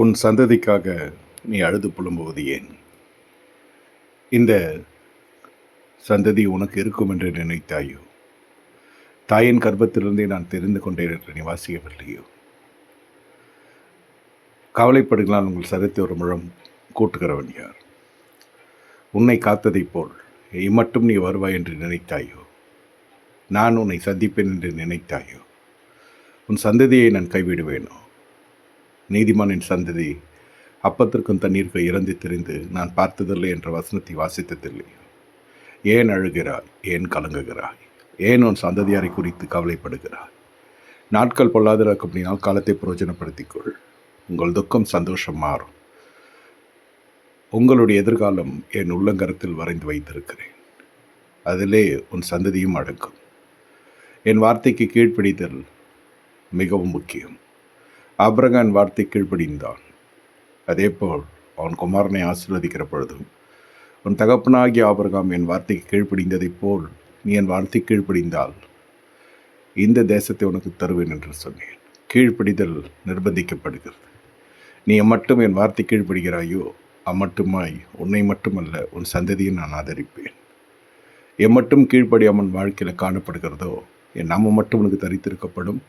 உன் சந்ததிக்காக நீ அழுது புலம்புவது ஏன்? இந்த சந்ததி உனக்கு இருக்கும் என்று நினைத்தாயோ? தாயின் கர்ப்பத்திலிருந்தே நான் தெரிந்து கொண்டேன் என்று நீ வாசிக்கவில்லையோ? கவலைப்படுகளால் உங்கள் சரத்தை ஒரு முழம் கூட்டுகிறவன் யார்? உன்னை காத்ததைப் போல் இம்மட்டும் நீ வருவாய் என்று நினைத்தாயோ? நான் உன்னை சந்திப்பேன் என்று நினைத்தாயோ? உன் சந்ததியை நான் கைவிடுவேனோ? நீதிமானின் சந்ததி அப்பத்திற்கும் தண்ணீருக்கு இறந்து திரிந்து நான் பார்த்ததில்லை என்ற வசனத்தை வாசித்ததில்லை. ஏன் அழுகிறாய்? ஏன் கலங்குகிறாய்? ஏன் உன் சந்ததியாரை குறித்து கவலைப்படுகிறாய்? நாட்கள் பொல்லாதிருக்கும் அப்படினால் காலத்தை பிரயோஜனப்படுத்திக்கொள். உங்கள் துக்கம் சந்தோஷம் மாறும். உங்களுடைய எதிர்காலம் என் உள்ளங்கரத்தில் வரைந்து வைத்திருக்கிறேன். அதிலே உன் சந்ததியும் அடங்கும். என் வார்த்தைக்கு கீழ்ப்படிதல் மிகவும் முக்கியம். ஆபிரகாம் வார்த்தை கீழ்ப்படிந்தான். அதேபோல் அவன் குமாரனை ஆசீர்வதிக்கிற பொழுதும் உன் தகப்பனாகிய ஆபிரகாம் என் வார்த்தைக்கு கீழ்ப்படிந்ததைப் போல் நீ என் வார்த்தை கீழ்ப்படிந்தால் இந்த தேசத்தை உனக்கு தருவேன் என்று சொன்னேன். கீழ்ப்படிதல் நிர்பந்திக்கப்படுகிறது. நீ மட்டும் என் வார்த்தை கீழ்ப்படுகிறாயோ அம்மட்டுமாய் உன்னை மட்டுமல்ல உன் சந்ததியை நான் ஆதரிப்பேன். எம்மட்டும் கீழ்ப்படியாமல் வாழ்க்கையில் காணப்படுகிறதோ என் நாம மட்டும் உனக்கு தரித்திருக்கப்படும்.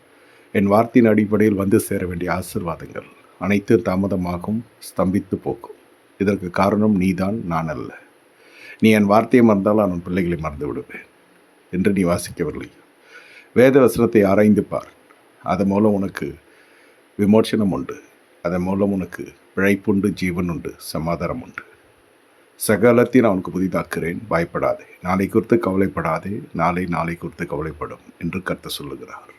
என் வார்த்தையின் அடிப்படையில் வந்து சேர வேண்டிய ஆசீர்வாதங்கள் அனைத்து தாமதமாகவும் ஸ்தம்பித்து போக்கும். இதற்கு காரணம் நீதான், நான் அல்ல. நீ என் வார்த்தையை மறந்தால் நான் பிள்ளைகளை மறந்து விடுவேன் என்று நீ வாசிக்கவில்லை. வேத வசனத்தை ஆராய்ந்து பார். அதன் மூலம் உனக்கு விமோசனம் உண்டு. அதன் மூலம் உனக்கு பிழைப்புண்டு, ஜீவன் உண்டு, சமாதானம் உண்டு. சகலத்தையும் நான் உனக்கு புதிதாக்குறேன், பயப்படாதே. நாளை குறித்து கவலைப்படாதே. நாளை குறித்து கவலைப்படும் என்று கர்த்தர் சொல்லுகிறார்.